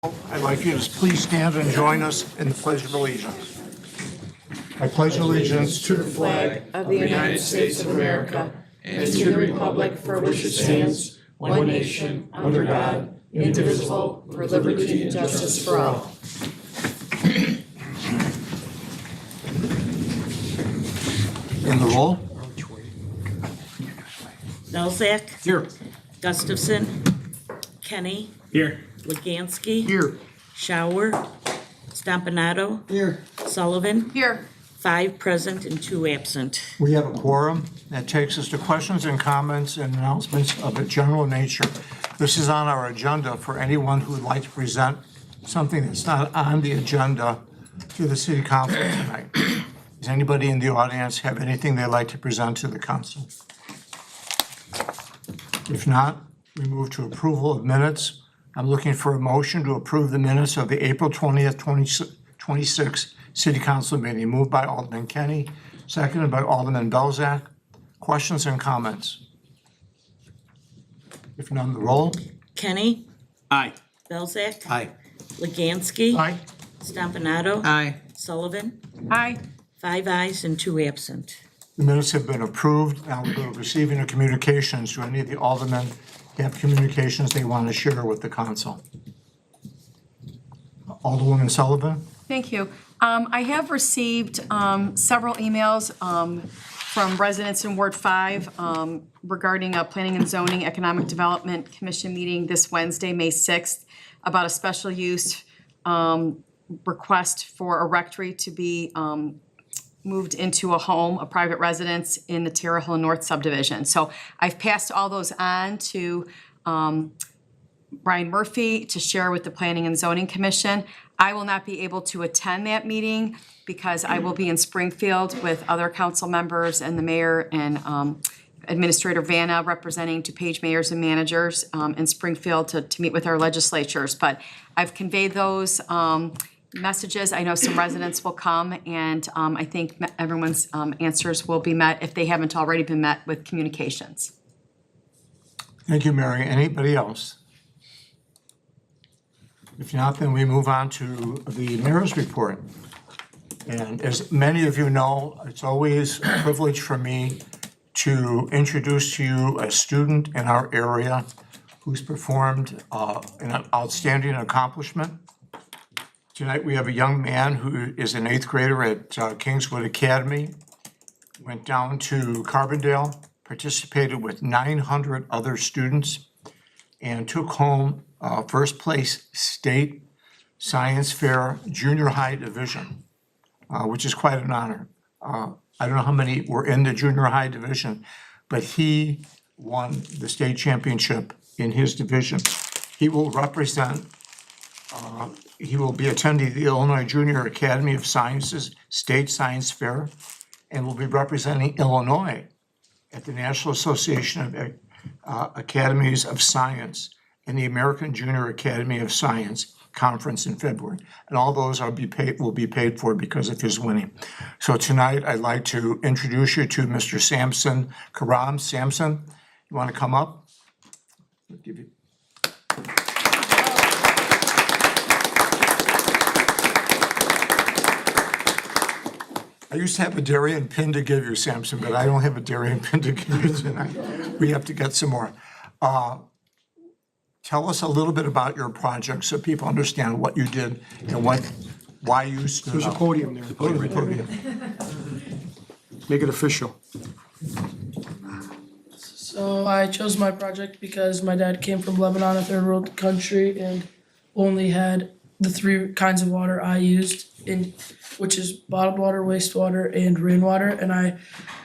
I'd like you to please stand and join us in the Pledge of Allegiance. I pledge allegiance to the flag of the United States of America and to the republic for which it stands, one nation, under God, indivisible, with liberty and justice for all. In the roll. Belzak. Here. Gustafson. Kenny. Here. Legansky. Here. Shower. Stompanato. Here. Sullivan. Here. 5 present and 2 absent. We have a quorum. That takes us to questions and comments and announcements of a general nature. This is on our agenda for anyone who would like to present something that's not on the agenda to the city council tonight. Does anybody in the audience have anything they'd like to present to the council? If not, we move to approval of minutes. I'm looking for a motion to approve the minutes of the April 20th, 2026 City Council meeting. Moved by Alderman Kenny, seconded by Alderman Belzak. Questions and comments? If none, the roll. Kenny. Aye. Belzak. Aye. Legansky. Aye. Stompanato. Aye. Sullivan. Aye. 5 ayes and 2 absent. The minutes have been approved. Now we'll go to receiving of communications. Do any of the aldermen have communications they want to share with the council? Alderwoman Sullivan? Thank you. I have received several emails from residents in Ward 5 regarding a Planning and Zoning Economic Development Commission meeting this Wednesday, May 6th, about a special use request for a rectory to be moved into a home, a private residence in the Terra Hill North subdivision. So I've passed all those on to Brian Murphy to share with the Planning and Zoning Commission. I will not be able to attend that meeting because I will be in Springfield with other council members and the mayor and Administrator Vanna representing DuPage mayors and managers in Springfield to meet with our legislatures. But I've conveyed those messages. I know some residents will come, and I think everyone's answers will be met if they haven't already been met with communications. Thank you, Mary. Anybody else? If not, then we move on to the mayor's report. And as many of you know, it's always a privilege for me to introduce to you a student in our area who's performed an outstanding accomplishment. Tonight we have a young man who is an 8th grader at Kingswood Academy, went down to Carbondale, participated with 900 other students, and took home first place state science fair junior high division, which is quite an honor. I don't know how many were in the junior high division, but he won the state championship in his division. He will represent, he will be attending the Illinois Junior Academy of Sciences State Science Fair and will be representing Illinois at the National Association of Academies of Science and the American Junior Academy of Science Conference in February. And all those will be paid for because of his winning. So tonight, I'd like to introduce you to Mr. Samson Karam. Samson, you want to come up? I'll give you. I used to have a Darien pin to give you, Samson, but I don't have a Darien pin to give you tonight. We have to get some more. Tell us a little bit about your project so people understand what you did and why you stood There's a up. podium there. Podium. Make it official. So I chose my project because my dad came from Lebanon, a third world country, and only had the 3 kinds of water I used, which is bottled water, wastewater, and rainwater. And I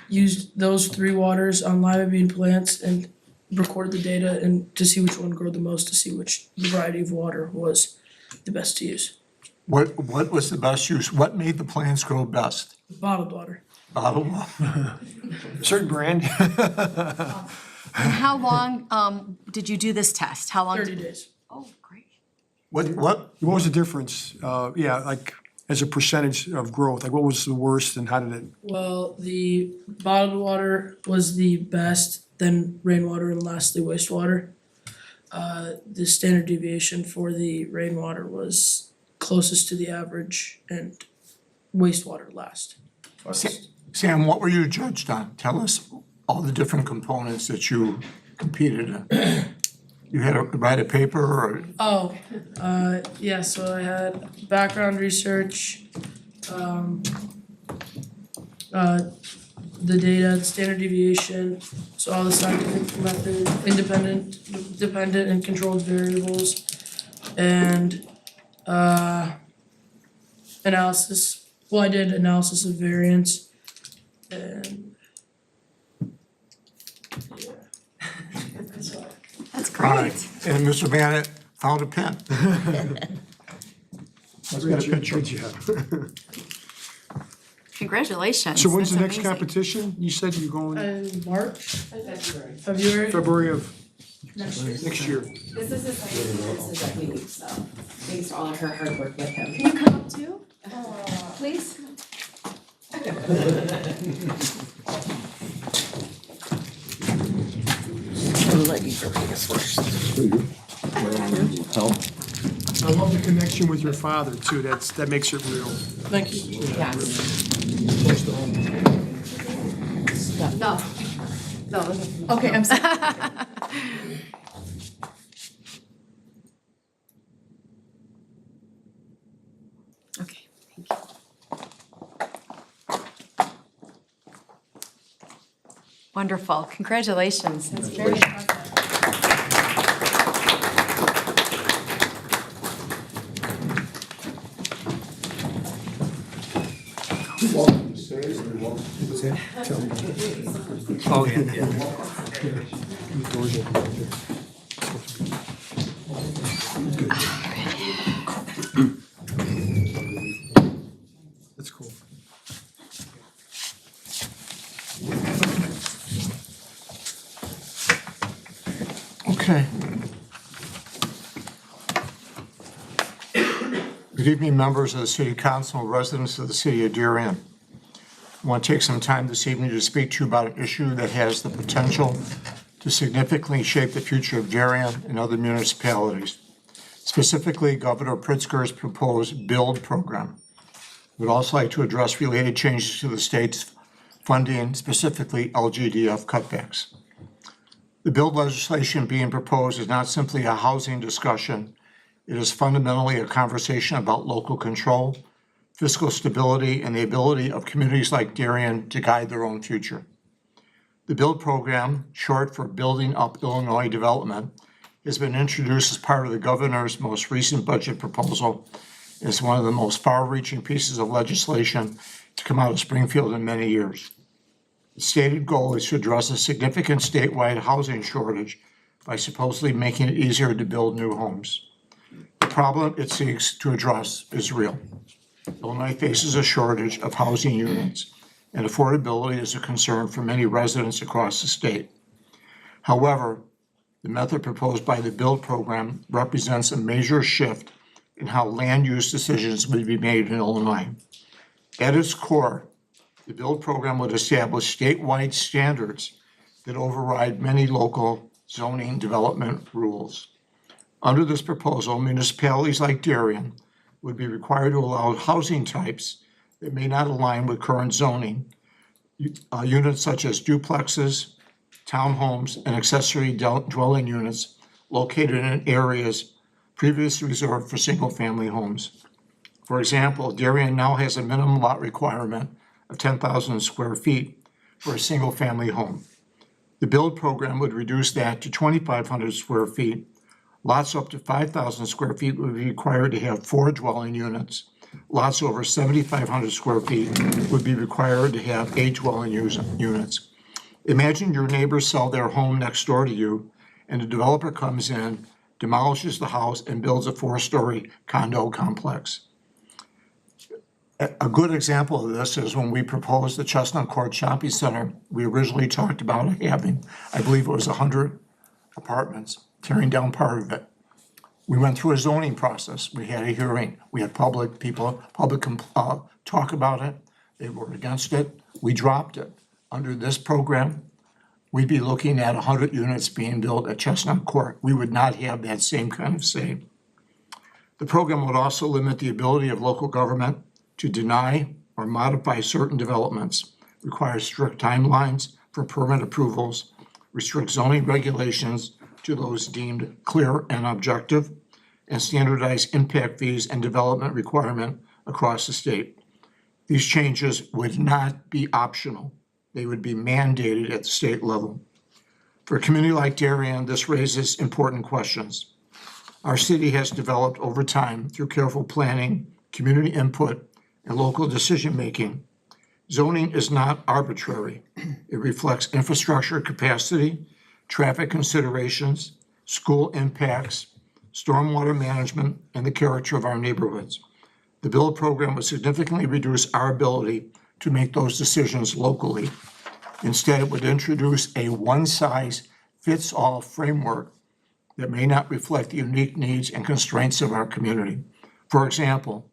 used those 3 waters on lima bean plants and recorded the data and to see which one grew the most, to see which variety of water was the best to use. What was the best use? What made the plants grow best? Bottled water. Bottled water. Certain brand. And how long did you do this test? How long? 30 days. Oh, great. What? What was the difference? Yeah, like as a percentage of growth, like what was the worst and how did it? Well, the bottled water was the best, then rainwater, and lastly wastewater. the standard deviation for the rainwater was closest to the average and wastewater last. farthest. Sam, what were you judged on? Tell us all the different components that you competed in. You had to write a paper or, Oh, yeah, so I had background research, the data, standard deviation, so all the scientific method, independent, dependent and controlled variables, and, analysis, well, I did analysis of variance, and, yeah. That's all right, great. and Mr. Bennett found a pen. Let's get a picture. Good job. Congratulations. So when's the That's next amazing. competition? You said you're going In March? February? February of next year. This is his second appearance at meeting, so thanks to all of her hard work with him. Can you come up too? Please? I'll let you go this first. I love the connection with your father too. That makes it real. Thank you. No. No. Okay, I'm sorry. Okay, thank you. Wonderful, congratulations. That's very impressive. Oh, yeah. Doors open. That's cool. Okay. Good evening, members of the City Council, residents of the City of Darien. I want to take some time this evening to speak to you about an issue that has the potential to significantly shape the future of Darien and other municipalities, specifically Governor Pritzker's proposed BUILD program. We'd also like to address related changes to the state's funding, specifically LGDF cutbacks. The BUILD legislation being proposed is not simply a housing discussion. It is fundamentally a conversation about local control, fiscal stability, and the ability of communities like Darien to guide their own future. The BUILD program, short for Building Up Illinois Development, has been introduced as part of the governor's most recent budget proposal. It's one of the most far-reaching pieces of legislation to come out of Springfield in many years. The stated goal is to address a significant statewide housing shortage by supposedly making it easier to build new homes. The problem it seeks to address is real. Illinois faces a shortage of housing units, and affordability is a concern for many residents across the state. However, the method proposed by the BUILD program represents a major shift in how land use decisions would be made in Illinois. At its core, the BUILD program would establish statewide standards that override many local zoning development rules. Under this proposal, municipalities like Darien would be required to allow housing types that may not align with current zoning, units such as duplexes, townhomes, and accessory dwelling units located in areas previously reserved for single-family homes. For example, Darien now has a minimum lot requirement of 10,000 square feet for a single-family home. The BUILD program would reduce that to 2,500 square feet. Lots up to 5,000 square feet would be required to have 4 dwelling units. Lots over 7,500 square feet would be required to have 8 dwelling units. Imagine your neighbors sell their home next door to you, and the developer comes in, demolishes the house, and builds a 4-story condo complex. A good example of this is when we proposed the Chestnut Court Shopping Center. We originally talked about having, I believe it was 100 apartments, tearing down part of it. We went through a zoning process. We had a hearing. We had public talk about it. They were against it. We dropped it. Under this program, we'd be looking at 100 units being built at Chestnut Court. We would not have that same kind of say. The program would also limit the ability of local government to deny or modify certain developments, require strict timelines for permit approvals, restrict zoning regulations to those deemed clear and objective, and standardize impact fees and development requirement across the state. These changes would not be optional. They would be mandated at the state level. For a community like Darien, this raises important questions. Our city has developed over time through careful planning, community input, and local decision-making. Zoning is not arbitrary. It reflects infrastructure capacity, traffic considerations, school impacts, stormwater management, and the character of our neighborhoods. The build program would significantly reduce our ability to make those decisions locally. Instead, it would introduce a one-size-fits-all framework that may not reflect the unique needs and constraints of our community. For example,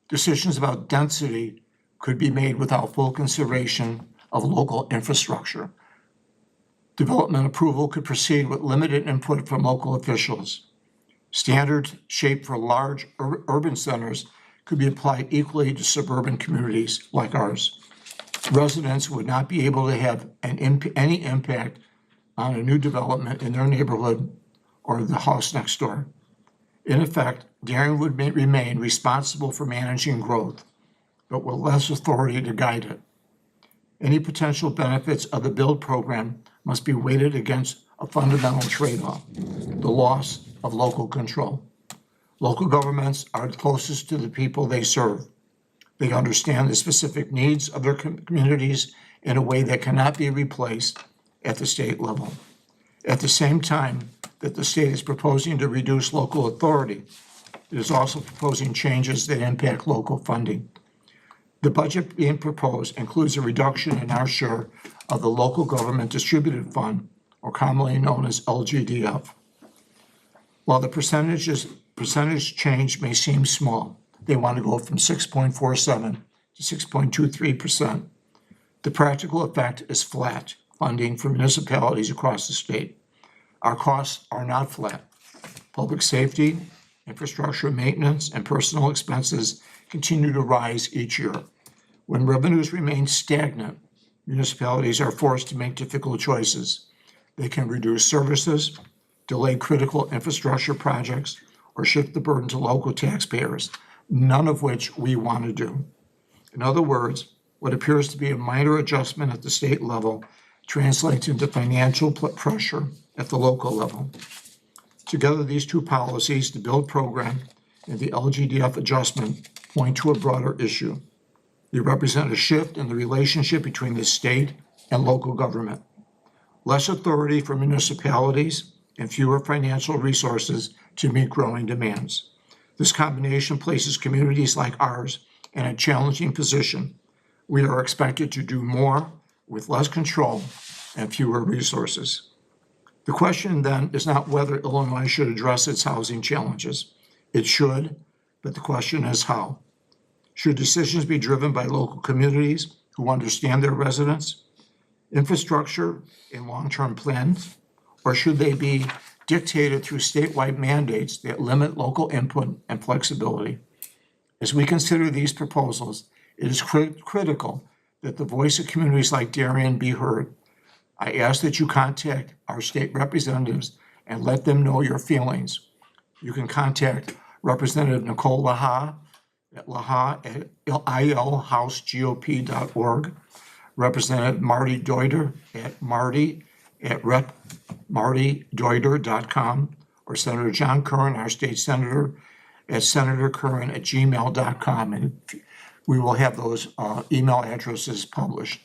decisions about density could be made without full consideration of local infrastructure. Development approval could proceed with limited input from local officials. Standards shaped for large urban centers could be applied equally to suburban communities like ours. Residents would not be able to have any impact on a new development in their neighborhood or the house next door. In effect, Darien would remain responsible for managing growth, but with less authority to guide it. Any potential benefits of the build program must be weighted against a fundamental trade-off: the loss of local control. Local governments are closest to the people they serve. They understand the specific needs of their communities in a way that cannot be replaced at the state level. At the same time that the state is proposing to reduce local authority, it is also proposing changes that impact local funding. The budget being proposed includes a reduction in our share of the Local Government Distributed Fund, or commonly known as LGDF. While the percentage change may seem small, they want to go from 6.47 to 6.23%. The practical effect is flat funding for municipalities across the state. Our costs are not flat. Public safety, infrastructure maintenance, and personal expenses continue to rise each year. When revenues remain stagnant, municipalities are forced to make difficult choices. They can reduce services, delay critical infrastructure projects, or shift the burden to local taxpayers, none of which we want to do. In other words, what appears to be a minor adjustment at the state level translates into financial pressure at the local level. Together, these two policies, the build program and the LGDF adjustment, point to a broader issue. They represent a shift in the relationship between the state and local government. Less authority for municipalities and fewer financial resources to meet growing demands. This combination places communities like ours in a challenging position. We are expected to do more with less control and fewer resources. The question then is not whether Illinois should address its housing challenges. It should, but the question is how. Should decisions be driven by local communities who understand their residents, infrastructure, and long-term plans, or should they be dictated through statewide mandates that limit local input and flexibility? As we consider these proposals, it is critical that the voice of communities like Darien be heard. I ask that you contact our state representatives and let them know your feelings. You can contact Representative Nicole Laha at ilhouseGOP.org, Representative Marty Deuter at marty@martydeuter.com, or Senator John Curran, our state senator, at senatorcurran@gmail.com. And we will have those email addresses published.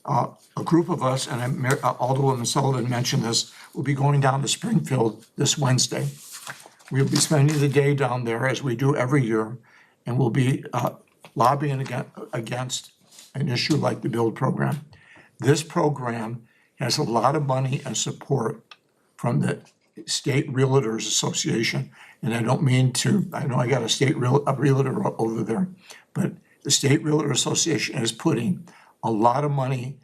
A group of us, and Alderwoman Sullivan mentioned this, will be going down to Springfield this Wednesday. We'll be spending the day down there, as we do every year, and we'll be lobbying against an issue like the build program. This program has a lot of money and support from the State Realtors Association. And I don't mean to, I know I got a realtor over there, but the State Realtor Association is putting a lot of money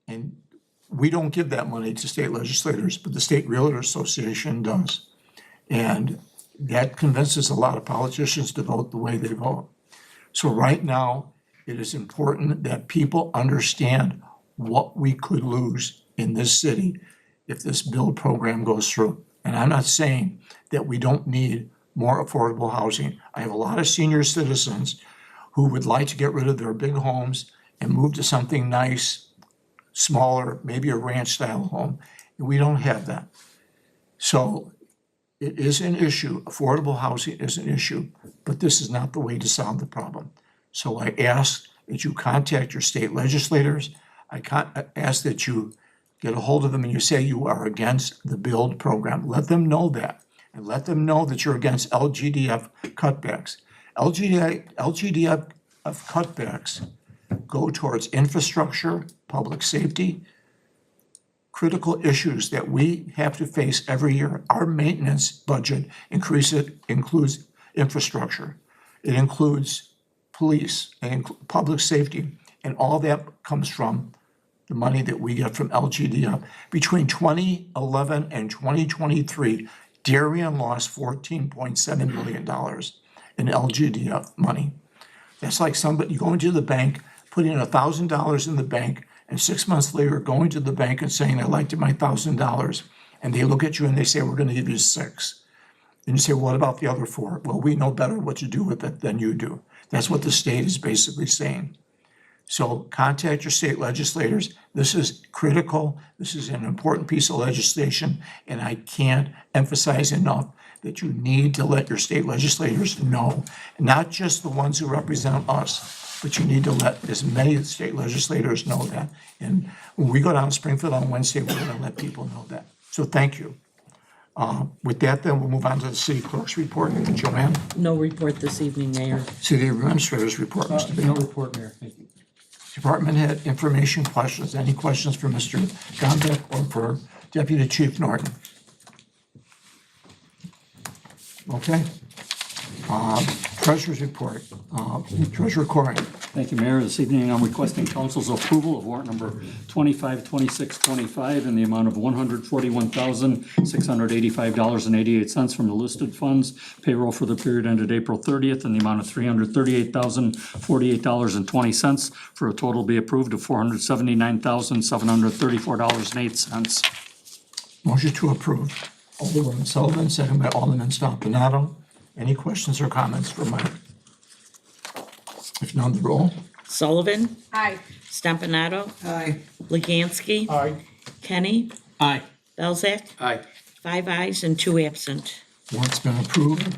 and we don't give that money to state legislators, but the State Realtor Association does. And that convinces a lot of politicians to vote the way they vote. So right now, it is important that people understand what we could lose in this city if this build program goes through. And I'm not saying that we don't need more affordable housing. I have a lot of senior citizens who would like to get rid of their big homes and move to something nice, smaller, maybe a ranch-style home, and we don't have that. So it is an issue, affordable housing is an issue, but this is not the way to solve the problem. So I ask that you contact your state legislators. I ask that you get a hold of them and you say you are against the build program. Let them know that, and let them know that you're against LGDF cutbacks. LGDF cutbacks go towards infrastructure, public safety, critical issues that we have to face every year. Our maintenance budget includes infrastructure. It includes police and public safety, and all that comes from the money that we get from LGDF. Between 2011 and 2023, Darien lost $14.7 million in LGDF money. That's like somebody going to the bank, putting $1,000 in the bank, and 6 months later going to the bank and saying, I'd like my $1,000. And they look at you and they say, we're gonna give you 6. And you say, what about the other 4? Well, we know better what to do with it than you do. That's what the state is basically saying. So contact your state legislators. This is critical. This is an important piece of legislation, and I can't emphasize enough that you need to let your state legislators know, not just the ones who represent us, but you need to let as many state legislators know that. And when we go down to Springfield on Wednesday, we're gonna let people know that. So thank you. With that, then, we'll move on to the city clerk's report. Joanne? No report this evening, Mayor. City administrator's report, Mr. Bailey. No report, Mayor, thank you. Department head information questions. Any questions for Mr. Gombeck or for Deputy Chief Norton? Okay. Treasurer's report. Treasurer Corey. Thank you, Mayor. This evening, I'm requesting council's approval of warrant number 252625 in the amount of $141,685.88 from the listed funds. Payroll for the period ended April 30th in the amount of $338,048.20 for a total be approved of $479,734.08. Motion to approve. Alderwoman Sullivan, second by Alderman Stompanato. Any questions or comments for Mike? If none, the roll. Sullivan, Aye. Stompanato, Aye. Leganski, Aye. Kenny, Aye. Belzak, Aye. 5 ayes and 2 absent. Warrant's been approved.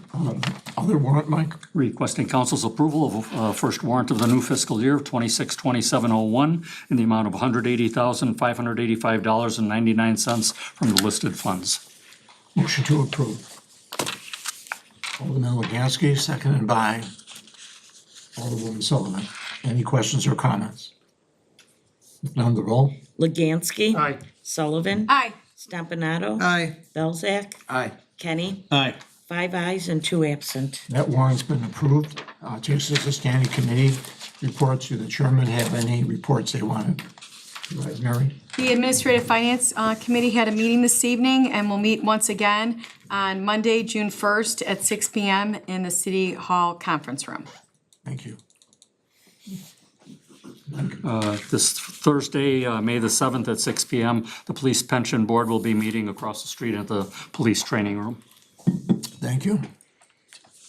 Other warrant, Mike? Requesting council's approval of first warrant of the new fiscal year of 262701 in the amount of $180,585.99 from the listed funds. Motion to approve. Alderman Leganski, seconded by Alderwoman Sullivan. Any questions or comments? If none, the roll. Leganski. Aye. Sullivan. Aye. Stompanato. Aye. Belzak. Aye. Kenny. Aye. 5 ayes and 2 absent. That warrant's been approved. Takes us to standing committee reports. Do the chairman have any reports they wanted? Right, Mary? The Administrative Finance Committee had a meeting this evening and will meet once again on Monday, June 1st at 6 p.m. in the City Hall Conference Room. Thank you. This Thursday, May the 7th at 6 p.m., the Police Pension Board will be meeting across the street at the police training room. Thank you.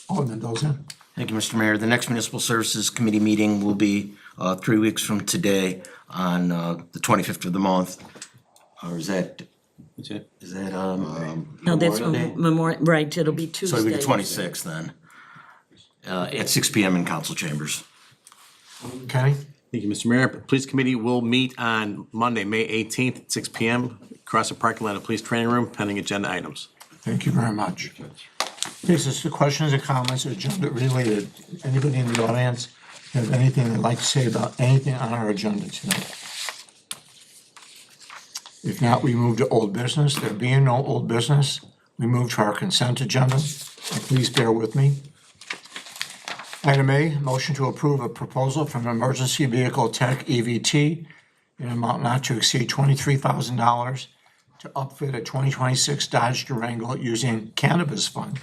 Alderman Dozan. Thank you, Mr. Mayor. The next Municipal Services Committee meeting will be 3 weeks from today on the 25th of the month. Or is that? That's it. Is that No, that's Memorial Day? Memorial, right, it'll be Tuesday. So it'll be the 26th then, at 6 p.m. in council chambers. Kenny? Thank you, Mr. Mayor. Police Committee will meet on Monday, May 18th at 6 p.m. across the parking lot of Police Training Room, pending agenda items. Thank you very much. This is the questions and comments agenda related. Anybody in the audience have anything they'd like to say about anything on our agenda tonight? If not, we move to old business. There being no old business, we move to our consent agenda. And please bear with me. Item A, motion to approve a proposal from Emergency Vehicle Tech EVT in an amount not to exceed $23,000 to upfit a 2026 Dodge Durango using cannabis fund.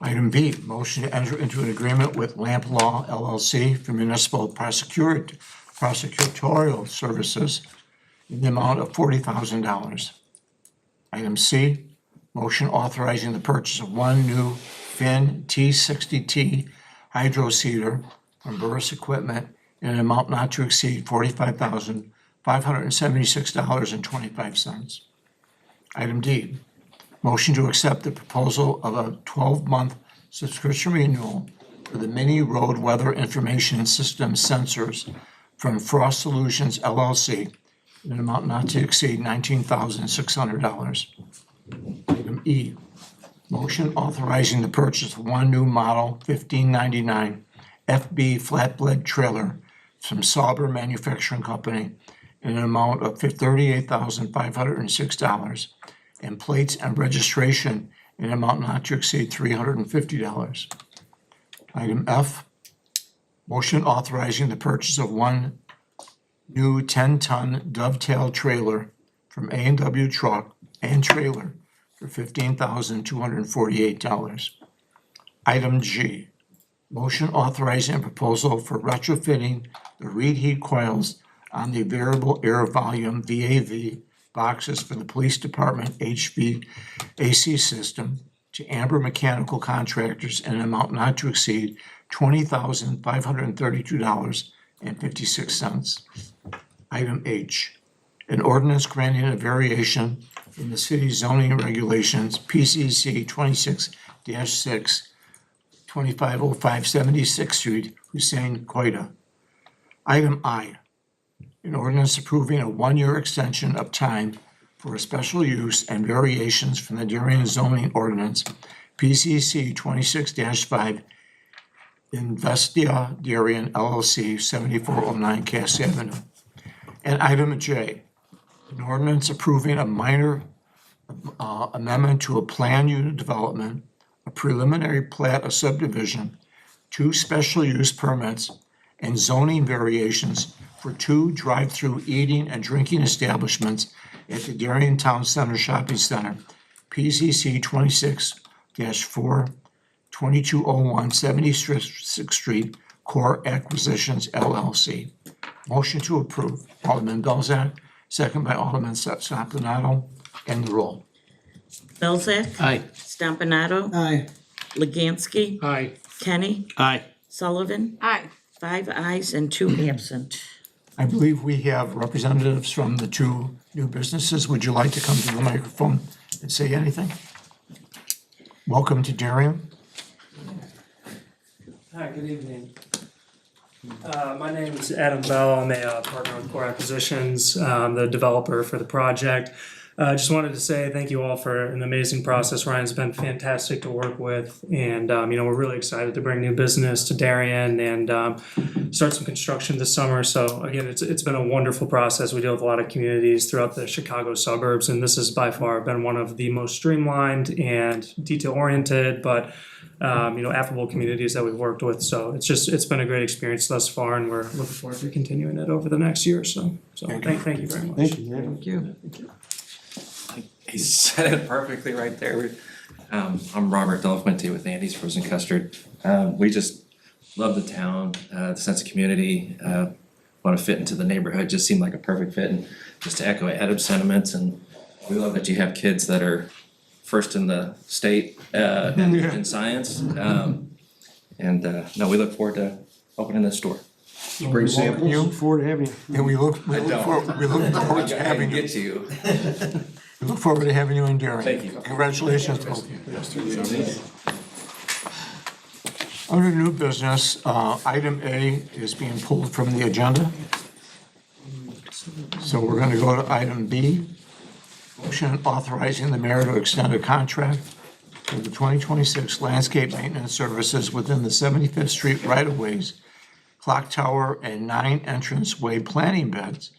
Item B, motion to enter into an agreement with Lamp Law LLC for municipal prosecutorial services in the amount of $40,000. Item C, motion authorizing the purchase of one new Finn T60T hydro seeder from Burris Equipment in an amount not to exceed $45,576.25. Item D, motion to accept the proposal of a 12-month subscription renewal for the mini road weather information system sensors from Frost Solutions LLC in an amount not to exceed $19,600. Item E, motion authorizing the purchase of one new model 1599 FB flatbed trailer from Sauber Manufacturing Company in an amount of $38,506, and plates and registration in an amount not to exceed $350. Item F, motion authorizing the purchase of one new 10-ton dovetail trailer from A&W Truck and Trailer for $15,248. Item G, motion authorizing a proposal for retrofitting the reed heat coils on the variable air volume VAV boxes for the police department HVAC system to Amber Mechanical Contractors in an amount not to exceed $20,532.56. Item H, an ordinance granting a variation in the city zoning regulations PCC 26-6, 2505 76th Street, Hussein Quetta. Item I, an ordinance approving a one-year extension of time for a special use and variations from the Darien zoning ordinance PCC 26-5 Investia Darien LLC 7409 Cass Avenue. And item J, an ordinance approving a minor amendment to a plan unit development, a preliminary plat of subdivision, 2 special use permits, and zoning variations for 2 drive-through eating and drinking establishments at the Darien Town Center Shopping Center, PCC 26-4, 2201 76th Street, Core Acquisitions LLC. Motion to approve. Alderman Belzak, second by Alderman Stompanato, and the roll. Belzak. Aye. Stompanato. Aye. Legansky. Aye. Kenny. Aye. Sullivan. Aye. 5 ayes and 2 absent. I believe we have representatives from the 2 new businesses. Would you like to come to the microphone and say anything? Welcome to Darien. Hi, good evening. My name is Adam Bell. I'm a partner with Core Acquisitions, the developer for the project. I just wanted to say thank you all for an amazing process. Ryan's been fantastic to work with, and we're really excited to bring new business to Darien and start some construction this summer. So again, it's been a wonderful process. We deal with a lot of communities throughout the Chicago suburbs, and this has by far been one of the most streamlined and detail-oriented, but affable communities that we've worked with. So it's been a great experience thus far, and we're looking forward to continuing it over the next year or so. So thank you very much. Thank you. Thank you. He said it perfectly right there. I'm Robert Delfmente with Andy's Frozen Custard. We just love the town, the sense of community, want to fit into the neighborhood, just seemed like a perfect fit. And just to echo Adam's sentiments, and we love that you have kids that are first in the state in science. No, we look forward to opening this store. Spring sample. Look forward to having you. And we look forward to having you. Get to you. We look forward to having you in Darien. Thank you. Congratulations, both of you. Under new business, item A is being pulled from the agenda. So we're going to go to item B. Motion authorizing the mayor to extend a contract for the 2026 landscape maintenance services within the 75th Street right-of-ways, clock tower, and 9 entranceway planting beds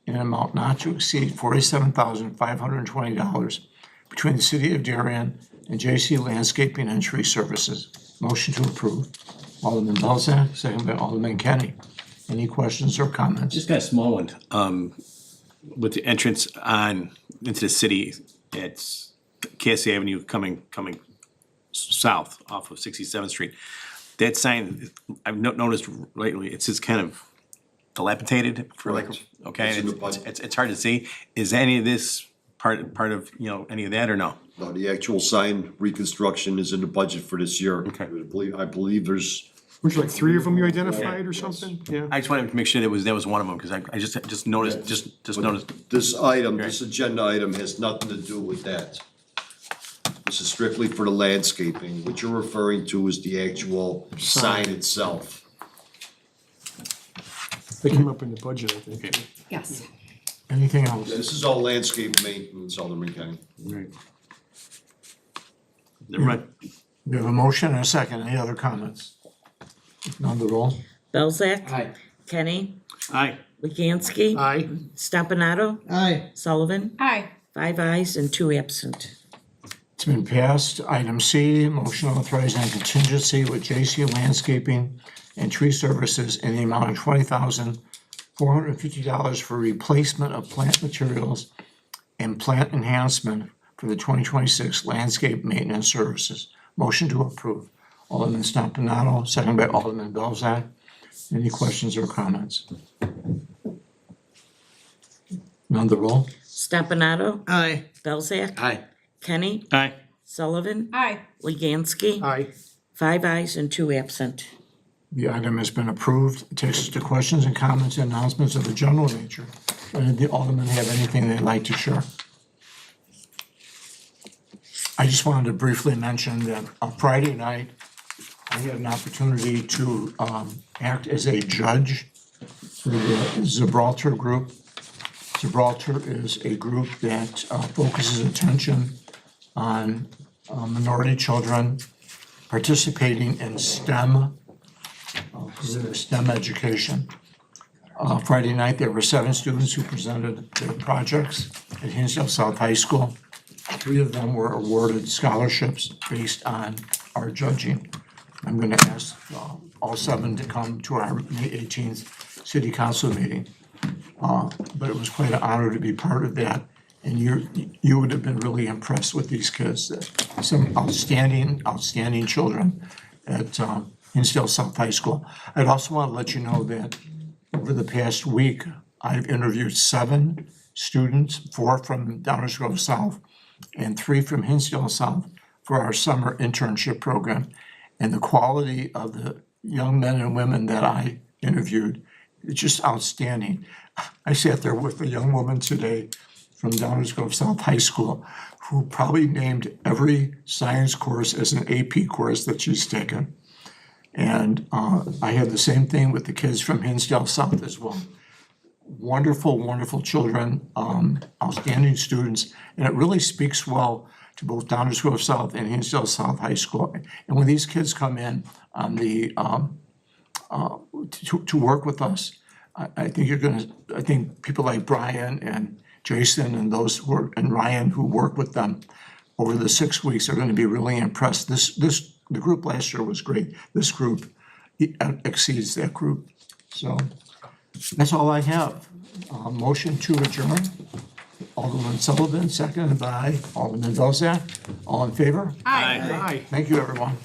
in an amount not to exceed $47,520 between the city of Darien and J.C. Landscaping and Tree Services. Motion to approve. Alderman Belzak, second by Alderman Kenny. Any questions or comments? Just got a small one. With the entrance on into the city, it's Cassie Avenue coming south off of 67th Street. That sign, I've noticed lately, it's just kind of dilapidated for like, Correct. okay, It's in the budget. it's hard to see. Is any of this part of, any of that or no? No, the actual sign reconstruction is in the budget for this year. Okay. I believe there's, Which, like 3 of them you identified or something? Yeah. I just wanted to make sure that was one of them, because I just noticed, just noticed. this item, this agenda item has nothing to do with that. This is strictly for the landscaping. What you're referring to is the actual sign itself. They came up in the budget, I think. Okay. Yes. Anything else? This is all landscape maintenance, Alderman County. Right. Never mind. We have a motion and a second. Any other comments? If none, the roll. Belzak. Aye. Kenny. Aye. Leganski. Aye. Stompanato. Aye. Sullivan. Aye. 5 ayes and 2 absent. It's been passed. Item C, motion authorizing contingency with J.C. Landscaping and Tree Services in the amount of $20,450 for replacement of plant materials and plant enhancement for the 2026 landscape maintenance services. Motion to approve. Alderman Stompanato, second by Alderman Belzak. Any questions or comments? None, the roll. Stompanato. Aye. Belzak. Aye. Kenny. Aye. Sullivan. Aye. Leganski. Aye. 5 ayes and 2 absent. The item has been approved. It takes us to questions and comments and announcements of a general nature. Any of the aldermen have anything they'd like to share? I just wanted to briefly mention that on Friday night, I had an opportunity to act as a judge for the Gibraltar group. Gibraltar is a group that focuses attention on minority children participating in STEM education. Friday night, there were 7 students who presented their projects at Hinsdale South High School. 3 of them were awarded scholarships based on our judging. I'm going to ask all 7 to come to our May 18th city council meeting. But it was quite an honor to be part of that. And you would have been really impressed with these kids. Some outstanding children at Hinsdale South High School. I'd also want to let you know that over the past week, I've interviewed 7 students, 4 from Downers Grove South and 3 from Hinsdale South for our summer internship program. And the quality of the young men and women that I interviewed, it's just outstanding. I sat there with a young woman today from Downers Grove South High School who probably named every science course as an AP course that she's taken. And I had the same thing with the kids from Hinsdale South as well. Wonderful, wonderful children, outstanding students, and it really speaks well to both Downers Grove South and Hinsdale South High School. And when these kids come in on the to work with us, I think people like Brian and Jason and and Ryan who work with them over the 6 weeks are going to be really impressed. The group last year was great. This group exceeds that group. So that's all I have. Motion to adjourn. Alderman Sullivan, seconded by Alderman Belzak. All in favor? Aye. Aye. Thank you, everyone.